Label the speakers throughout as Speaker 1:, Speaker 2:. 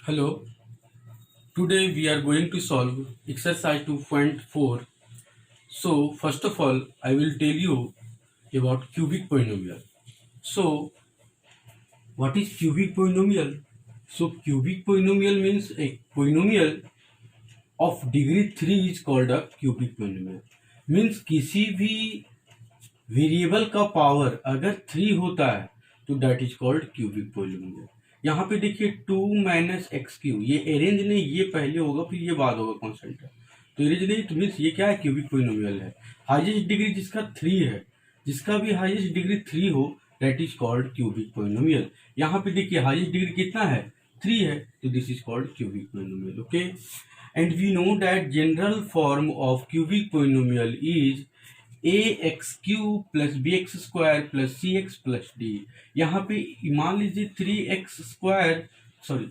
Speaker 1: Hello, today we are going to solve exercise 2.4. So, first of all, I will tell you about cubic polynomial. So, what is cubic polynomial? So, cubic polynomial means a polynomial of degree 3 is called a cubic polynomial. Means किसी भी variable का power अगर 3 होता है तो that is called cubic polynomial. यहाँ पे देखिए 2 माइनस एक्स क्यू, ये अरेंज नहीं, ये पहले होगा फिर ये बाद होगा कॉन्स्टेंट है, तो अरेंज नहीं, तो मीन्स ये क्या है, क्यूबिक पोलिनोमियल है। हाईएस्ट डिग्री जिसका 3 है, जिसका भी हाईएस्ट डिग्री 3 हो that is called cubic polynomial. यहाँ पे देखिए हाईएस्ट डिग्री कितना है, 3 है, तो this is called cubic polynomial. Okay, and we know that general form of cubic polynomial is a x cube plus b x square plus c x plus d. यहाँ पे मान लीजिए 3x² sorry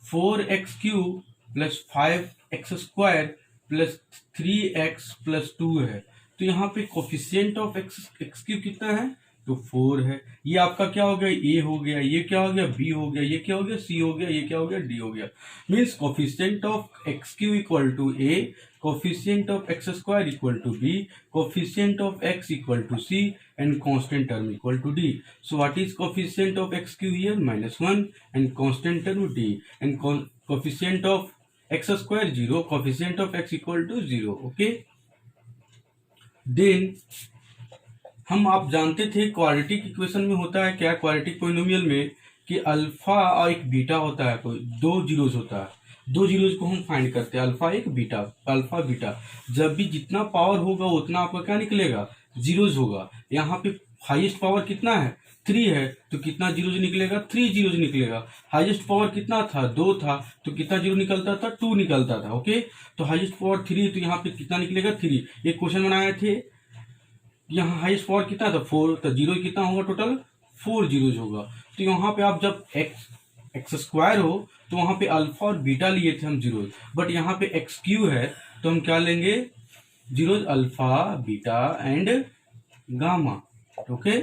Speaker 1: 4x³ plus 5x² plus 3x plus 2 है, तो यहाँ पे coefficient of x³ कितना है, तो 4 है। ये आपका क्या हो गया, ए हो गया, ये क्या हो गया, बी हो गया, ये क्या हो गया, सी हो गया, ये क्या हो गया, डी हो गया। Means coefficient of x³ equal to a, coefficient of x² equal to b, coefficient of x equal to c and constant term equal to d. So what is coefficient of x³ here, -1, and constant term d, and coefficient of x² 0, coefficient of x equal to 0. Okay, then हम आप जानते थे quadratic equation में होता है क्या, quadratic polynomial में कि अल्फा और एक बीटा होता है, कोई दो जीरोज होता है, दो जीरोज को हम फाइंड करते हैं, अल्फा एक बीटा, अल्फा बीटा। जब भी जितना पावर होगा उतना आपका क्या निकलेगा, जीरोज होगा। यहाँ पे हाईएस्ट पावर कितना है, 3 है, तो कितना जीरोज निकलेगा, 3 जीरोज निकलेगा। हाईएस्ट पावर कितना था, 2 था, तो कितना जीरो निकलता था, 2 निकलता था। ओके, तो हाईएस्ट पावर 3, तो यहाँ पे कितना निकलेगा, 3। एक क्वेश्चन बनाए थे, यहाँ हाईएस्ट पावर कितना था, 4, तो जीरो कितना होगा, टोटल 4 जीरोज होगा। तो यहाँ पे आप जब x² हो तो वहां पे अल्फा और बीटा लिए थे हम जीरोज, बट यहाँ पे x³ है तो हम क्या लेंगे, zeros alpha beta and gamma. Okay,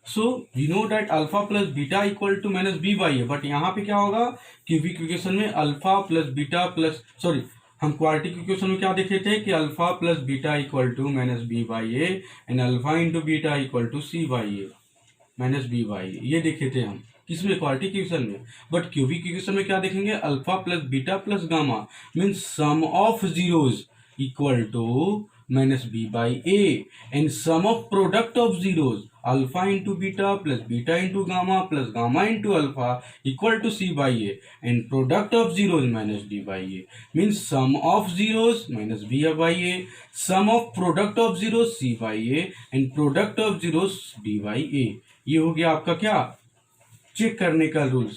Speaker 1: so we know that alpha plus beta equal to minus B by A, but यहाँ पे क्या होगा, क्यूबिक इक्वेशन में alpha plus beta plus sorry हम क्वाड्रेटिक इक्वेशन में क्या देखे थे कि alpha plus beta equal to minus B by A and alpha into beta equal to C by A minus B by A, ये देखे थे हम किसमें, क्वाड्रेटिक इक्वेशन में। बट क्यूबिक इक्वेशन में क्या देखेंगे, alpha plus beta plus gamma means sum of zeros equal to minus B by A and sum of product of zeros alpha into beta plus beta into gamma plus gamma into alpha equal to C by A and product of zeros minus d by a means sum of zeros minus B by a, sum of product of zeros c by A and product of zeros D by A. ये हो गया आपका क्या, check करने का rules,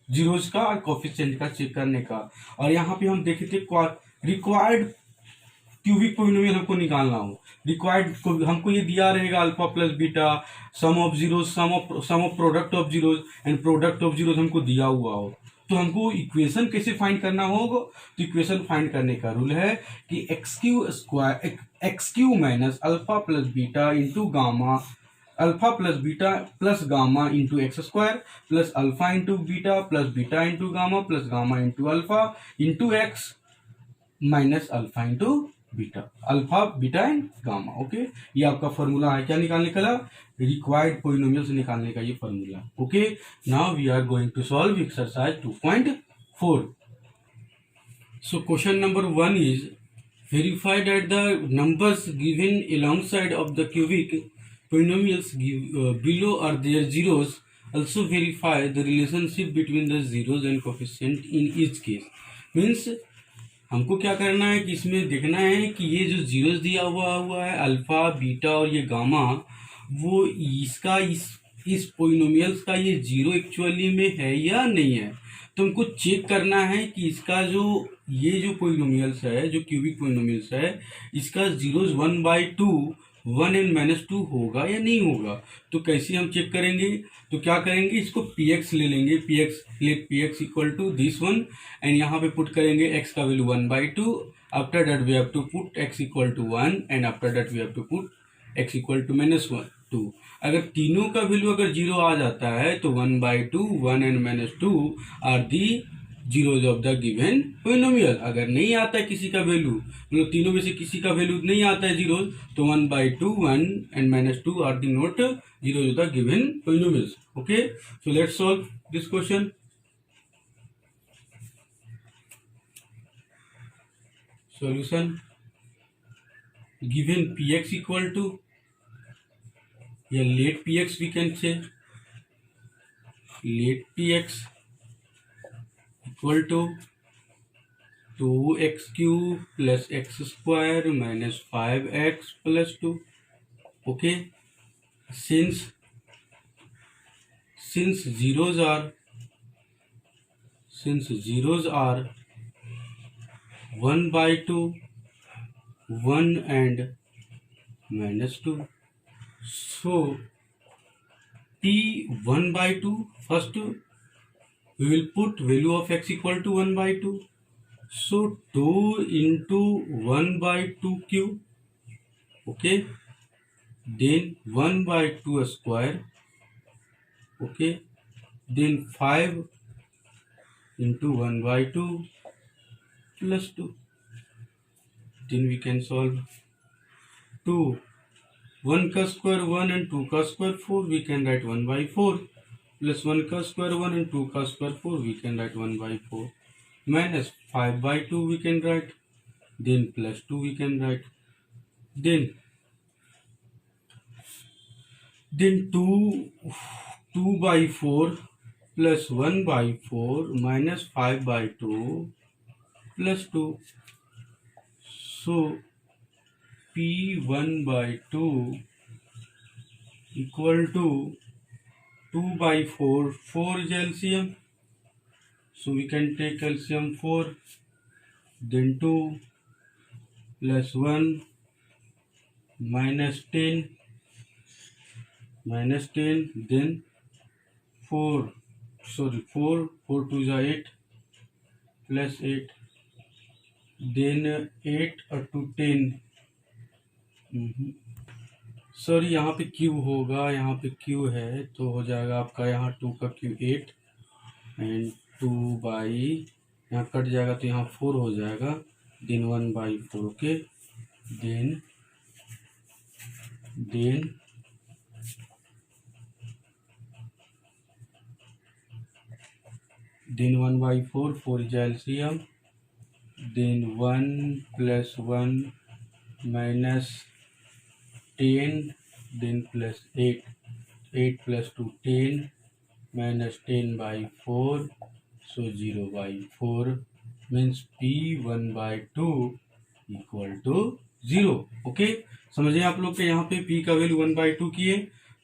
Speaker 1: zeros का और coefficient का चेक करने का। और यहाँ पे हम देखे थे रिक्वायर्ड क्यूबिक पोलिनोमियल हमको निकालना हो, रिक्वायर्ड हमको ये दिया रहेगा alpha plus beta, sum of zeros, sum of product of zeros and product of zeros हमको दिया हुआ हो, तो हमको इक्वेशन कैसे फाइंड करना होगा, तो इक्वेशन फाइंड करने का रूल है कि x³ minus alpha plus beta into gamma, alpha plus beta plus gamma into x² plus alpha into beta into gamma into alpha into x minus alpha into beta, alpha beta and gamma. Okay, ये आपका formula है क्या निकालने का, required polynomial से निकालने का ये formula. Okay, now we are going to solve exercise 2.4। So question number 1 is verify that the numbers given alongside of the cubic polynomials below are their zeros. Also verify the relationship between the zeros and coefficient in each case. Means हमको क्या करना है कि इसमें देखना है कि ये जो जीरोस दिया हुआ है अल्फा बीटा और ये गामा, वो इसका इस पोलिनोमियल्स का ये जीरो एक्चुअली में है या नहीं है। तो हमको चेक करना है कि इसका जो ये जो पोलिनोमियल्स है, जो क्यूबिक पोलिनोमियल्स है, इसका जीरोस 1/2 1 एंड -2 होगा या नहीं होगा। तो कैसे हम चेक करेंगे, तो क्या करेंगे, इसको px ले लेंगे, let px equal to this one and यहाँ पे पुट करेंगे x का value 1/2। After that we have to put x equal to 1 and after that we have to put x equal to -1 two. अगर तीनों का value अगर zero आ जाता है तो 1/2, 1 and minus 2 are the zeros of the given polynomial. अगर नहीं आता है किसी का वैल्यू, मतलब तीनों में से किसी का वैल्यू नहीं आता है जीरो, तो 1/2, 1 and minus 2 are the not zeros of the given polynomials. Okay, so let's solve this question. Solution: given px equal to, या let px we can say, let px equal to 2x cube plus x square minus 5x plus 2. Okay, since zeros are 1/2, 1 and minus 2, so p 1/2, first we will put value of x equal to 1/2, so 2 into 1/2 cube, okay, then 1/2 square, okay, then 5 into 1/2 plus 2. Then we can solve 2, 1 का square 1 and 2 का square 4, we can write 1/4, plus 1 का square 1 and 2 का square 4, we can write 1/4, minus 5/2 we can write, then plus 2 we can write, then 2/4 plus 1/4 minus 5/2 plus 2, so p 1/2 equal to 2/4, 4 is LCM, so we can take LCM 4, then 2 plus 1 minus 10, then 4, 4 2 is 8 plus 8, then 8 to 10, sorry यहाँ पे Q होगा, यहाँ पे Q है तो हो जाएगा आपका यहाँ 2 का क्यू 8 एंड 2 बाई, यहाँ कट जाएगा तो यहाँ 4 हो जाएगा, then 1/4, okay, then 1/4, 4 is LCM, then 1 plus 1 minus 10, then plus 8, 8 plus 2 10, minus 10/4, so 0/4, means p 1/2 equal to 0. Okay, समझे आप लोग के यहाँ पे p का वैल्यू 1/2 किए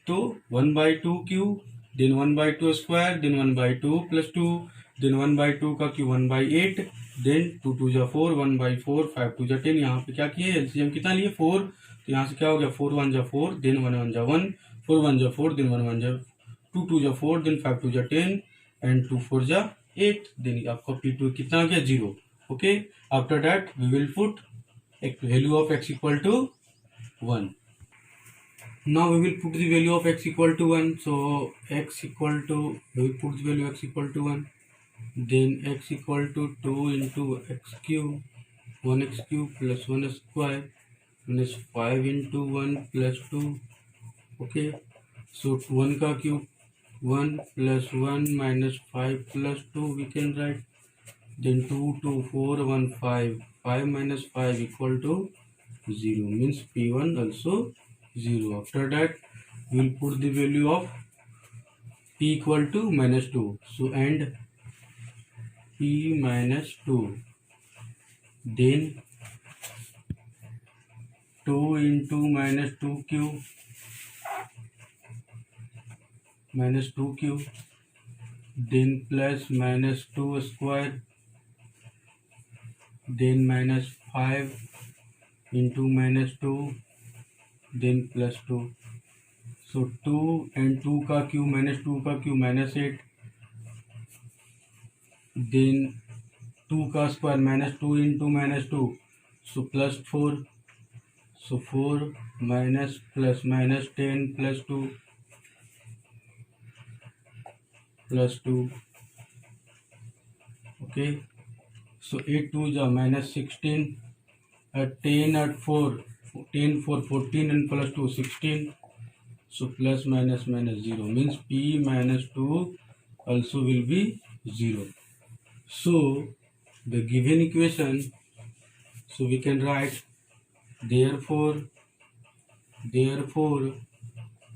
Speaker 1: तो 1/2 cube, then 1/2 square, then 1/2 plus 2, then 1/2 का क्यूब 1/8, देन 2 2 जा 4, 1/4, 5 2 जा 10, यहाँ पे क्या किए एलसीएम कितना लिए 4, तो यहाँ से क्या हो गया 4 1 जा 4, देन 1 1 जा 1, 4 1 जा 4, देन 1 1 जा 2 2 जा 4, देन 5 2 जा 10 एंड 2 4 जा 8, देन आपका p2 कितना आ गया 0. Okay, after that we will put value of x equal to 1. Now we will put the value of x equal to 1. So x equal to, we will put the value x equal to 1. Then x equal to 2 into x cube, 1x cube plus 1 square minus 5 into 1 plus 2. Okay, so 1 का cube 1 plus 1 minus 5 plus 2 we can write. Then 2 2 4 1 5, 5 minus 5 equal to 0, means p1 also 0. After that we will put the value of p equal to -2, so and p minus 2, then 2 into -2 cube, -2 cube, then plus -2 square, then minus 5 into -2, then plus 2, so 2 and 2 का cube -2 का cube -8, then 2 का square -2 into -2, so plus 4, So 4 minus plus minus 10 plus 2 plus 2. Okay, so 8 2 is a minus 16. At 10 at 4, 10 4 14 and plus 2 16. So plus minus minus 0 means p minus 2 also will be 0. So the given equation, so we can write therefore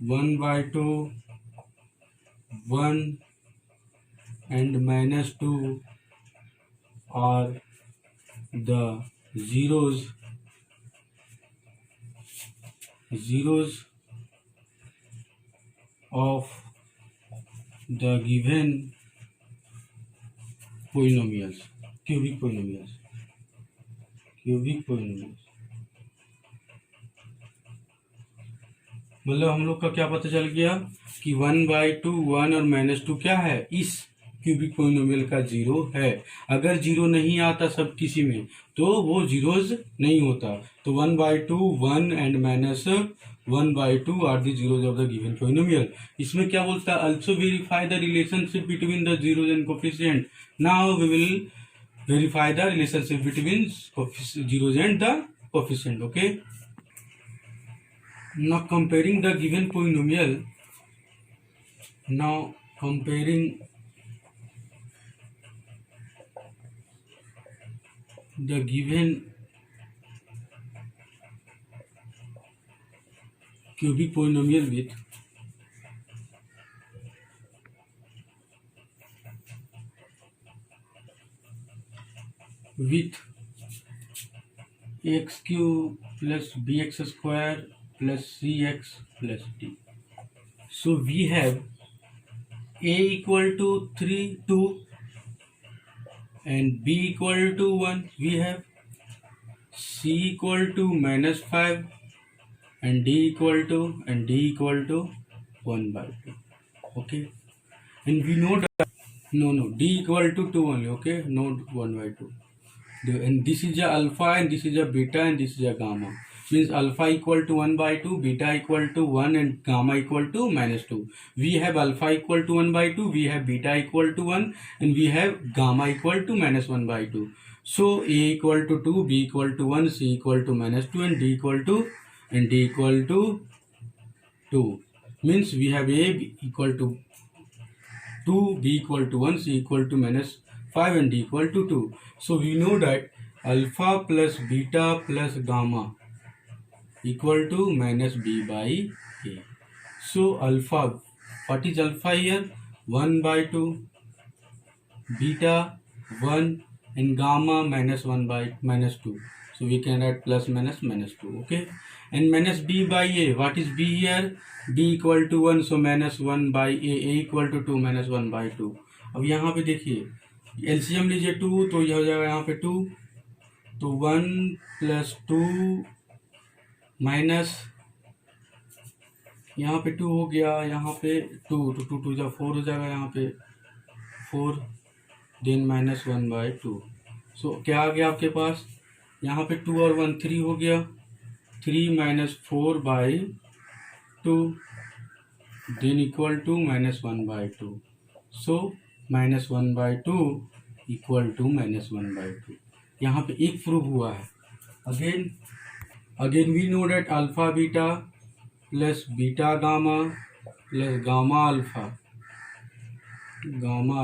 Speaker 1: 1 by 2 1 and minus 2 are the zeros of the given polynomials, cubic polynomials. मतलब हम लोग का क्या पता चल गया कि 1/2 1 और -2 क्या है, इस क्यूबिक पोलिनोमियल का जीरो है। अगर जीरो नहीं आता सब किसी में तो वो जीरोज नहीं होता। तो 1/2 1 and -1/2 are the zeros of the given polynomial. इसमें क्या बोलता है, also verify the relationship between the zeros and coefficient. Now we will verify the relationship between zeros and the coefficient. Okay, now comparing the given polynomial, the given cubic polynomial with x cube plus bx square plus cx plus d. So we have a equal to 3 2 and b equal to 1. We have c equal to -5 and d equal to 1/2. Okay, and we know that d equal to 2 only. Okay, not 1/2. And this is a alpha and this is a beta and this is a gamma. Means alpha equal to 1/2, beta equal to 1 and gamma equal to -2. We have alpha equal to 1/2, we have beta equal to 1 and we have gamma equal to -1/2. So a equal to 2, b equal to 1, c equal to -2 and d equal to 2. Means we have a equal to 2, b equal to 1, c equal to -5 and d equal to 2. So we know that alpha plus beta plus gamma equal to -b by a. So alpha, what is alpha here? 1/2, beta 1 and gamma -2. So we can add plus minus -2. Okay, and -b by a, what is b here? b equal to 1, so -1 by a equal to 2 -1/2. अब यहाँ पे देखिए LCM लीजिए 2 तो यह हो जाएगा यहाँ पे 2, तो 1 + 2 माइनस यहाँ पे 2 हो गया, यहाँ पे 2 तो 2 2 4 हो जाएगा, यहाँ पे 4 देन -1/2. सो क्या आ गया आपके पास, यहाँ पे 2 और 1 3 हो गया, 3 - 4/2 then equal to -1/2. So -1/2 equal to -1/2. यहाँ पे एक प्रूव हुआ है. Again we know that alpha beta plus beta gamma plus gamma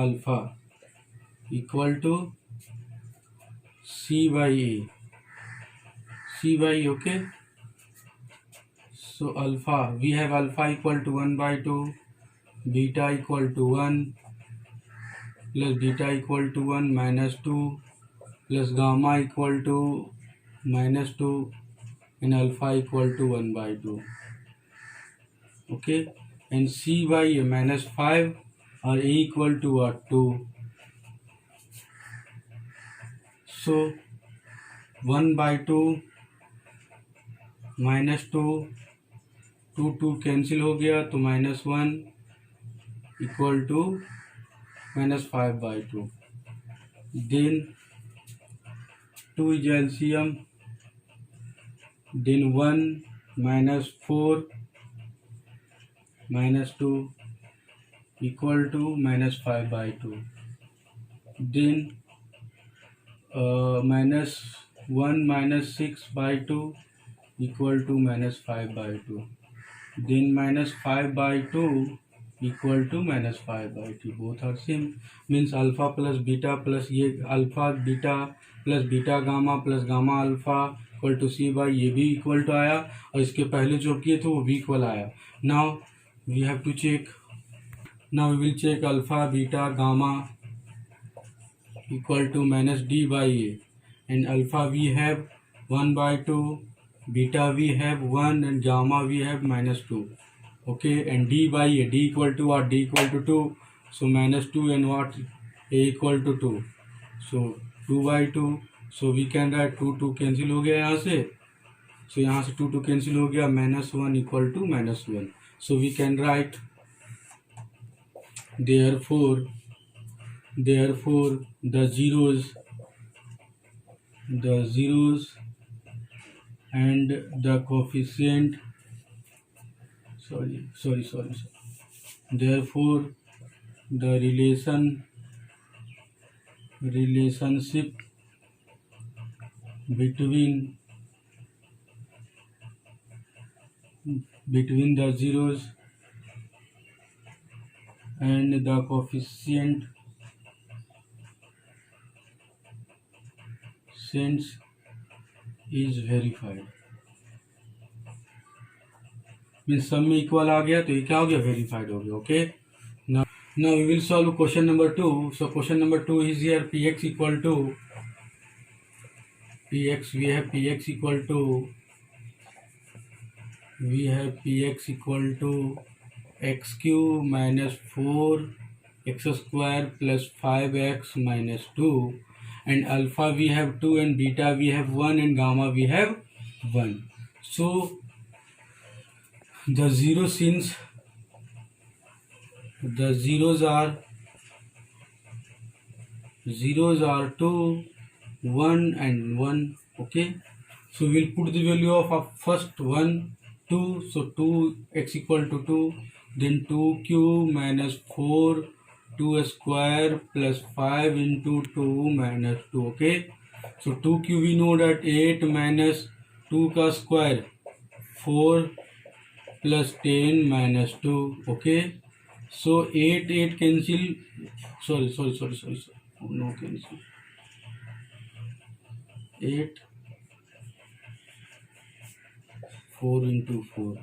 Speaker 1: alpha equal to C by A. Okay, so alpha, we have alpha equal to 1/2, beta equal to 1 plus beta equal to 1 -2 plus gamma equal to -2 and alpha equal to 1/2. Okay, and C by A -5 or A equal to 2. So 1/2 -2 2 cancel हो गया तो -1 equal to -5/2. Then 2 is LCM, then 1 minus 4 minus 2 equal to minus 5 by 2. Then minus 1 minus 6 by 2 equal to minus 5 by 2. Then minus 5 by 2 equal to minus 5 by 2. Both are same. Means alpha plus beta plus ये alpha beta plus beta gamma plus gamma alpha equal to C by ये भी equal to आया, और इसके पहले जो किए थे वो भी इक्वल आया. Now we have to check. Now we will check alpha beta gamma equal to minus d by a, and alpha we have 1 by 2, beta we have 1, and gamma we have minus 2. Okay, and d by a, d equal to what? D equal to 2, so minus 2, and what? A equal to 2, so 2 by 2. So we can write 2 cancel हो गया यहाँ से, so यहाँ से 2 cancel हो गया, minus 1 equal to minus 1. So we can write therefore the zeros and the coefficient therefore the relationship between the zeros and the coefficient is verified. Means सब में इक्वल आ गया तो ये क्या हो गया? वेरीफाइड हो गया. Okay, now we will solve question number 2. So question number 2 is here. Px equal to px we have px equal to x cube minus 4x square plus 5x minus 2, and alpha we have 2, and beta we have 1, and gamma we have 1. So the zero, since the zeros are 2, 1 and 1. Okay, so we'll put the value of first 1, 2, so 2x equal to 2, then 2 cube minus 4 2 square plus 5 into 2 minus 2. Okay, so 2 cube we know that 8 minus 2 का square 4 plus 10 minus 2. Okay, so 8 cancel, sorry, no cancel, 8 4 into 4,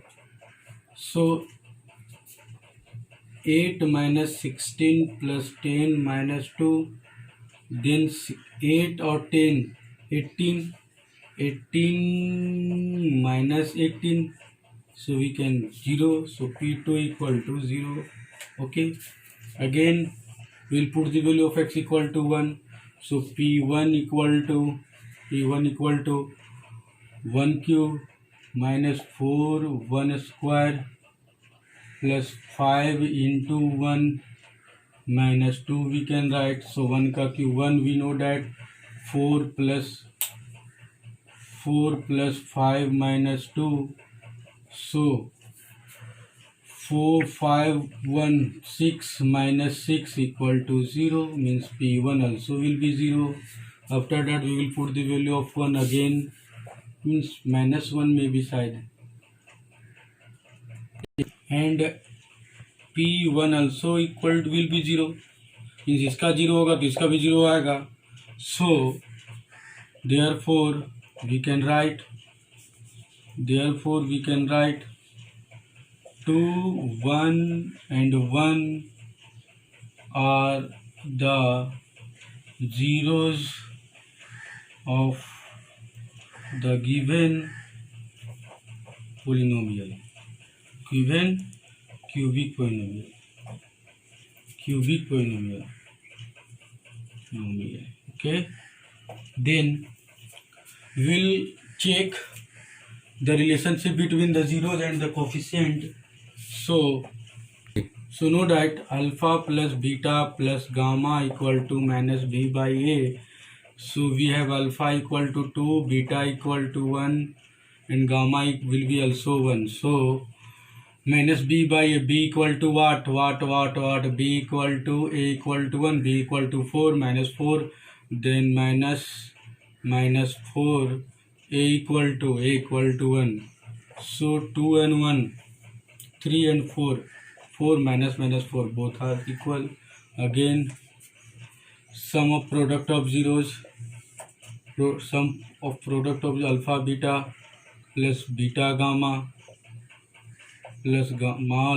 Speaker 1: so 8 minus 16 plus 10 minus 2, then 8 or 10, 18 minus 18, so we can 0, so P2 equal to 0. Okay, again we'll put the value of x equal to 1, so P1 equal to 1 cube minus 4 1 square plus 5 into 1 minus 2 we can write. So 1 का cube 1 we know that 4 plus 5 minus 2, so 4 5 1 6 minus 6 equal to 0, means P1 also will be 0. After that we will put the value of 1 again, means minus 1 may be side, and P1 also equal to will be 0, means इसका 0 होगा तो इसका भी 0 आएगा. So therefore we can write 2 1 and 1 are the zeros of the given polynomial, given cubic polynomial. Okay, then we'll check the relationship between the zeros and the coefficient. So know that alpha plus beta plus gamma equal to minus b by a. So we have alpha equal to 2, beta equal to 1, and gamma will be also 1. So minus b by a, b equal to what? B equal to a equal to 1, b equal to 4, minus 4, then minus 4, a equal to 1. So 2 and 1, 3 and 4, 4 minus 4, both are equal. Again, sum of product of zeros, sum of product of alpha beta plus beta gamma plus gamma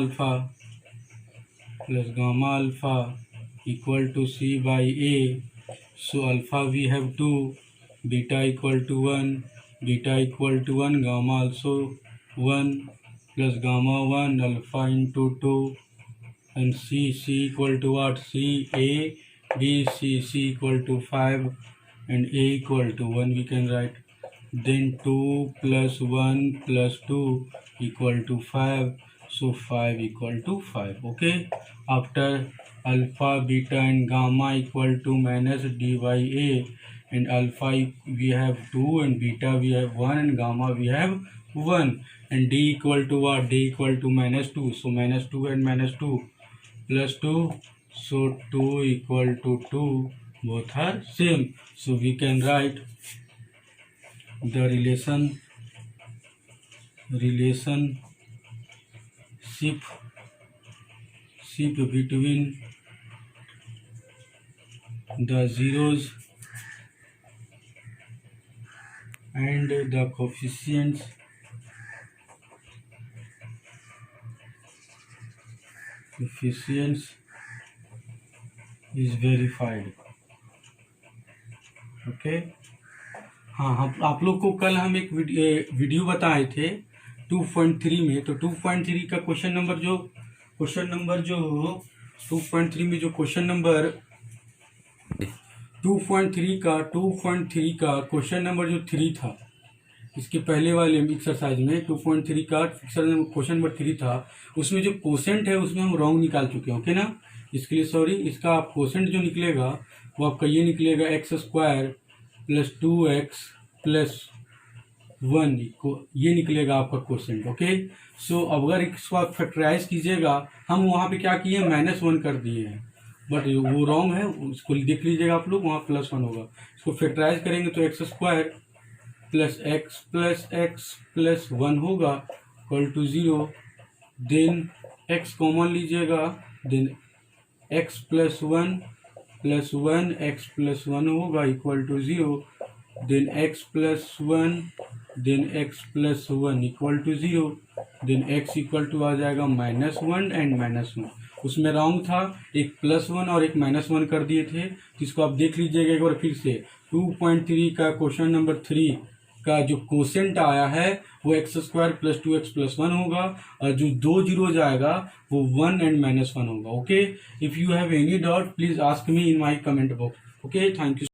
Speaker 1: alpha equal to c by a. So alpha we have 2, beta equal to 1, gamma also 1 plus gamma 1, alpha into 2, and c equal to what? C equal to 5 and a equal to 1 we can write. Then 2 plus 1 plus 2 equal to 5. So 5 equal to 5. Okay. After alpha, beta and gamma equal to minus d by a, and alpha we have 2 and beta we have 1 and gamma we have 1, and d equal to what? D equal to minus 2. So minus 2 and minus 2 plus 2. So 2 equal to 2. Both are same. So we can write the relationship between the zeros and the coefficients is verified. Okay. हाँ, हम आप लोग को कल हम एक video बताए थे 2.3 में. तो 2.3 का क्वेश्चन नंबर जो 2.3 में जो क्वेश्चन नंबर 2.3 का क्वेश्चन नंबर जो 3 था, इसके पहले वाले एक्सरसाइज में 2.3 का क्वेश्चन नंबर 3 था, उसमें जो कोसेंट है उसमें हम रॉन्ग निकाल चुके हैं. ओके ना. इसके लिए सॉरी. इसका आप कोसेंट जो निकलेगा वो आपका ये निकलेगा x² प्लस 2x प्लस 1, ये निकलेगा आपका कोसेंट. ओके. सो अगर इसको आप फैक्टराइज कीजिएगा, हम वहाँ पे क्या किए? -1 कर दिए हैं, बट वो रॉन्ग है. उसको देख लीजिएगा आप लोग, वहाँ +1 होगा. इसको फैक्टराइज करेंगे तो x² प्लस x प्लस 1 होगा equal to 0. Then x common लीजिएगा, then x plus 1 x plus 1 होगा equal to 0. Then x plus 1 then x plus 1 equal to 0. Then x equal to आ जाएगा -1 एंड -1. उसमें रॉन्ग था, एक +1 और एक -1 कर दिए थे. जिसको आप देख लीजिएगा एक बार फिर से. 2.3 का क्वेश्चन नंबर 3 का जो कोसेंट आया है वो x² प्लस 2x प्लस 1 होगा, और जो 2 जीरो जाएगा वो 1 एंड -1 होगा. Okay. If you have any doubt please ask me in my comment box. Okay. Thank you.